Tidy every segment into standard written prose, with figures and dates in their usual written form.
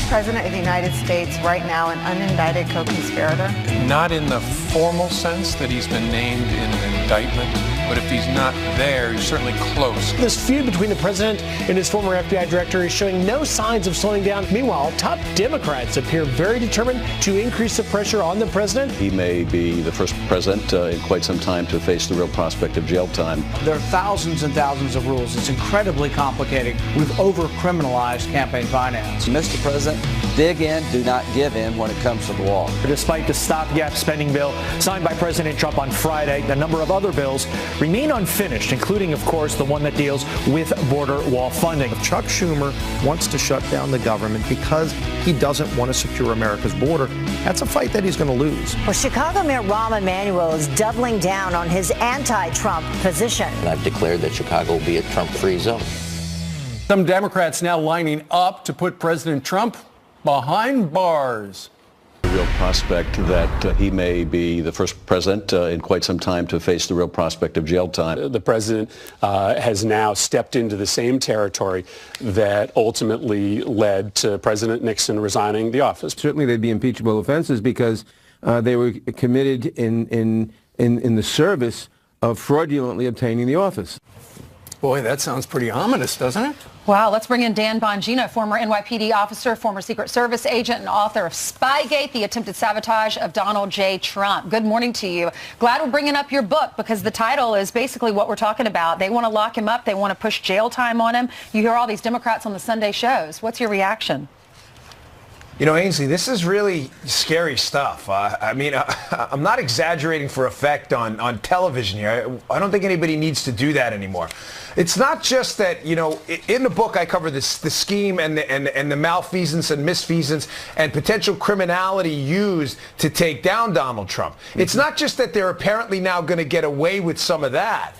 President of the United States right now an unindicted co-conspirator? Not in the formal sense that he's been named in an indictment, but if he's not there, he's certainly close. This feud between the president and his former FBI director is showing no signs of slowing down. Meanwhile, top Democrats appear very determined to increase the pressure on the president. He may be the first president in quite some time to face the real prospect of jail time. There are thousands and thousands of rules. It's incredibly complicated. We've over-criminalized campaign finance. Mr. President, dig in, do not give in when it comes to the law. Despite the stopgap spending bill signed by President Trump on Friday, a number of other bills remain unfinished, including, of course, the one that deals with border wall funding. Chuck Schumer wants to shut down the government because he doesn't want to secure America's border. That's a fight that he's going to lose. Well, Chicago Mayor Rahm Emanuel is doubling down on his anti-Trump position. And I've declared that Chicago will be a Trump-free zone. Some Democrats now lining up to put President Trump behind bars. The real prospect that he may be the first president in quite some time to face the real prospect of jail time. The president has now stepped into the same territory that ultimately led to President Nixon resigning the office. Certainly they'd be impeachable offenses because they were committed in the service of fraudulently obtaining the office. Boy, that sounds pretty ominous, doesn't it? Wow, let's bring in Dan Bongino, former NYPD officer, former Secret Service agent, and author of Spygate, The Attempted Sabotage of Donald J. Trump. Good morning to you. Glad we're bringing up your book because the title is basically what we're talking about. They want to lock him up. They want to push jail time on him. You hear all these Democrats on the Sunday shows. What's your reaction? You know, Ainsley, this is really scary stuff. I'm not exaggerating for effect on television here. I don't think anybody needs to do that anymore. It's not just that, you know, in the book I cover the scheme and the malfeasance and misfeasance and potential criminality used to take down Donald Trump. It's not just that they're apparently now going to get away with some of that.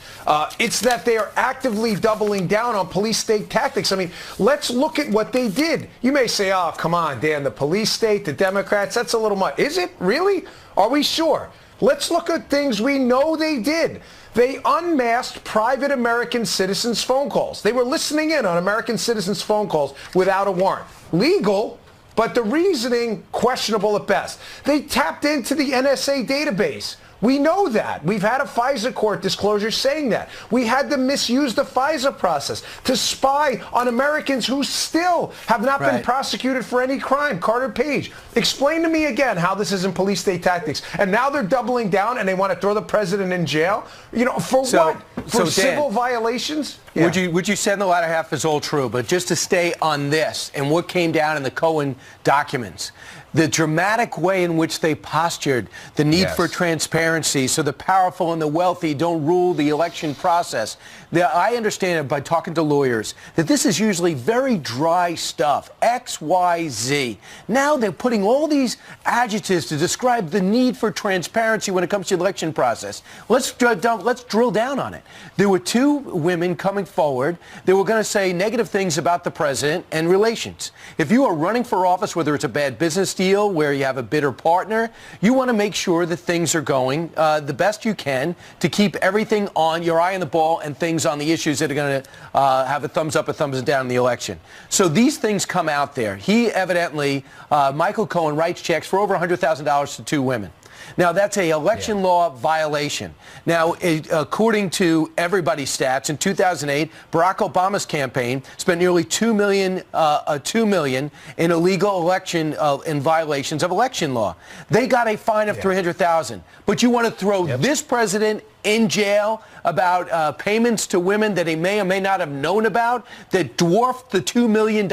It's that they are actively doubling down on police state tactics. I mean, let's look at what they did. You may say, oh, come on, Dan, the police state, the Democrats, that's a little much. Is it really? Are we sure? Let's look at things we know they did. They unmasked private American citizens' phone calls. They were listening in on American citizens' phone calls without a warrant. Legal, but the reasoning questionable at best. They tapped into the NSA database. We know that. We've had a FISA court disclosure saying that. We had to misuse the FISA process to spy on Americans who still have not been prosecuted for any crime. Carter Page, explain to me again how this isn't police state tactics. And now they're doubling down and they want to throw the president in jail? You know, for what? For civil violations? Yeah. Would you say in the latter half is all true, but just to stay on this and what came down in the Cohen documents, the dramatic way in which they postured the need for transparency so the powerful and the wealthy don't rule the election process. I understand it by talking to lawyers that this is usually very dry stuff, X, Y, Z. Now they're putting all these adjectives to describe the need for transparency when it comes to the election process. Let's drill down on it. There were two women coming forward. They were going to say negative things about the president and relations. If you are running for office, whether it's a bad business deal where you have a bitter partner, you want to make sure that things are going the best you can to keep everything on your eye on the ball and things on the issues that are going to have a thumbs up or thumbs down in the election. So these things come out there. He evidently, Michael Cohen, writes checks for over $100,000 to two women. Now, that's an election law violation. Now, according to everybody's stats, in 2008, Barack Obama's campaign spent nearly $2 million in illegal election in violations of election law. They got a fine of $300,000. But you want to throw this president in jail about payments to women that he may or may not have known about that dwarfed the $2 million?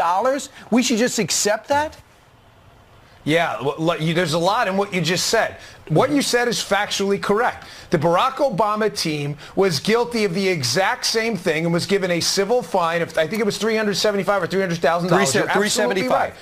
We should just accept that? Yeah, there's a lot in what you just said. What you said is factually correct. The Barack Obama team was guilty of the exact same thing and was given a civil fine of, I think it was $375,000 or $300,000. $375,000.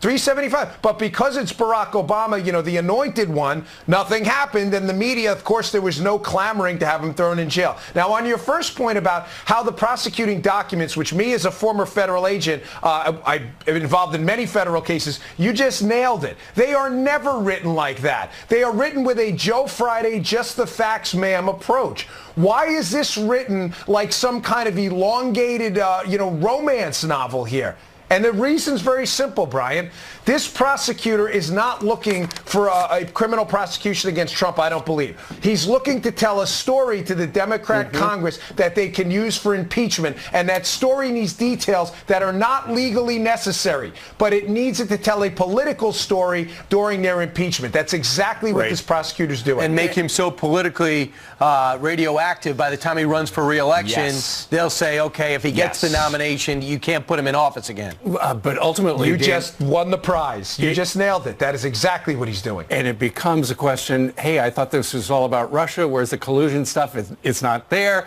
$375,000. But because it's Barack Obama, you know, the anointed one, nothing happened. And the media, of course, there was no clamoring to have him thrown in jail. Now, on your first point about how the prosecuting documents, which me as a former federal agent, I've been involved in many federal cases, you just nailed it. They are never written like that. They are written with a Joe Friday, just the facts, ma'am approach. Why is this written like some kind of elongated, romance novel here? And the reason's very simple, Brian. This prosecutor is not looking for a criminal prosecution against Trump, I don't believe. He's looking to tell a story to the Democrat Congress that they can use for impeachment, and that story needs details that are not legally necessary, but it needs it to tell a political story during their impeachment. That's exactly what this prosecutor's doing. And make him so politically radioactive by the time he runs for re-election, they'll say, okay, if he gets the nomination, you can't put him in office again. But ultimately, you just won the prize. You just nailed it. That is exactly what he's doing. And it becomes a question, hey, I thought this was all about Russia. Where's the collusion stuff? It's not there.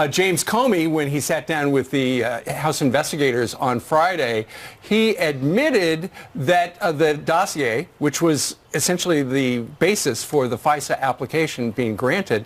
James Comey, when he sat down with the House investigators on Friday, he admitted that the dossier, which was essentially the basis for the FISA application being granted,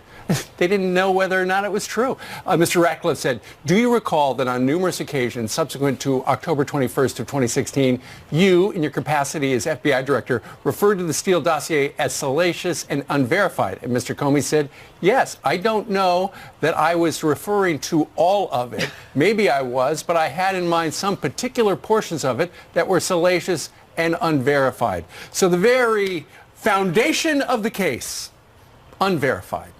they didn't know whether or not it was true. Mr. Ratcliffe said, do you recall that on numerous occasions subsequent to October 21st of 2016, you, in your capacity as FBI director, referred to the Steele dossier as salacious and unverified? And Mr. Comey said, yes, I don't know that I was referring to all of it. Maybe I was, but I had in mind some particular portions of it that were salacious and unverified. So the very foundation of the case, unverified.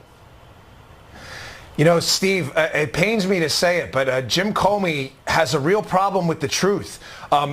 You know, Steve, it pains me to say it, but Jim Comey has a real problem with the truth.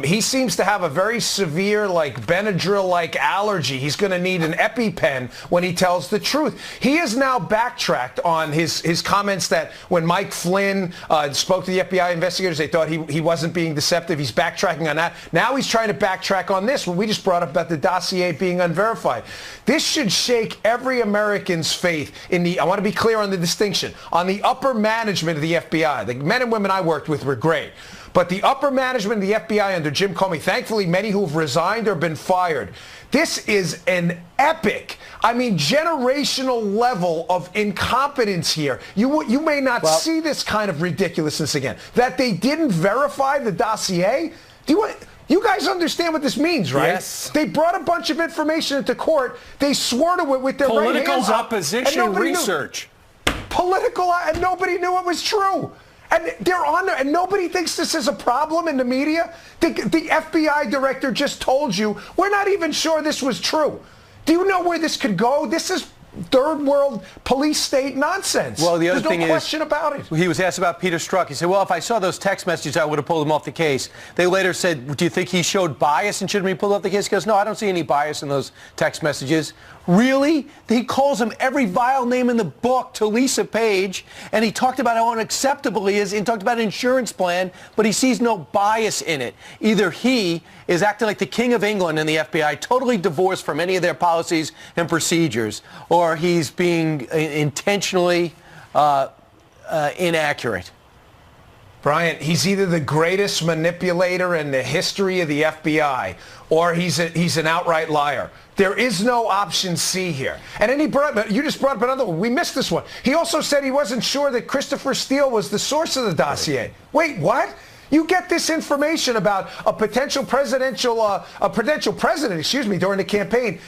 He seems to have a very severe, like Benadryl-like allergy. He's going to need an EpiPen when he tells the truth. He has now backtracked on his comments that when Mike Flynn spoke to the FBI investigators, they thought he wasn't being deceptive. He's backtracking on that. Now he's trying to backtrack on this when we just brought up about the dossier being unverified. This should shake every American's faith in the, I want to be clear on the distinction, on the upper management of the FBI. The men and women I worked with were great. But the upper management of the FBI under Jim Comey, thankfully many who have resigned or been fired, this is an epic, I mean, generational level of incompetence here. You may not see this kind of ridiculousness again. That they didn't verify the dossier? You guys understand what this means, right? Yes. They brought a bunch of information into court. They swore to it with their right hands Political up, opposition research. And nobody knew it was true. And they're on there, and nobody thinks this is a problem in the media. The FBI director just told you, we're not even sure this was true. Do you know where this could go? This is third world police state nonsense. Well, the other There's thing no question about it. He was asked about Peter Strzok. He said, well, if I saw those text messages, I would have pulled him off the case. They later said, do you think he showed bias and shouldn't be pulled off the case? He goes, no, I don't see any bias in those text messages. Really? He calls him every vile name in the book to Lisa Page, and he talked about how unacceptable he is, and talked about an insurance plan, but he sees no bias in it. Either he is acting like the King of England in the FBI, totally divorced from any of their policies and procedures, or he's being intentionally inaccurate. Brian, he's either the greatest manipulator in the history of the FBI, or he's an outright liar. There is no option C here. And then you just brought up another one. We missed this one. He also said he wasn't sure that Christopher Steele was the source of the dossier. Wait, what? You get this information about a potential president, during the campaign,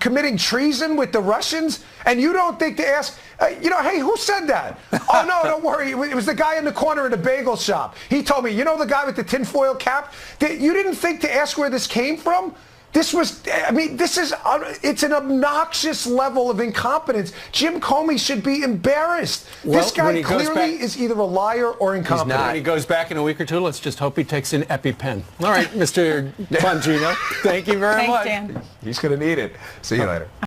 committing treason with the Russians, and you don't think to ask, hey, who said that? Oh, no, don't worry. It was the guy in the corner in the bagel shop. He told me, you know the guy with the tinfoil cap? You didn't think to ask where this came from? This was, I mean, it's an obnoxious level of incompetence. Jim Comey should be embarrassed. Well, this guy clearly is either a liar or incompetent. He's not. When he goes back in a week or two, let's just hope he takes an EpiPen. All right, Mr. Bongino, thank you very much. Thanks, Dan. He's going to need it. See you later.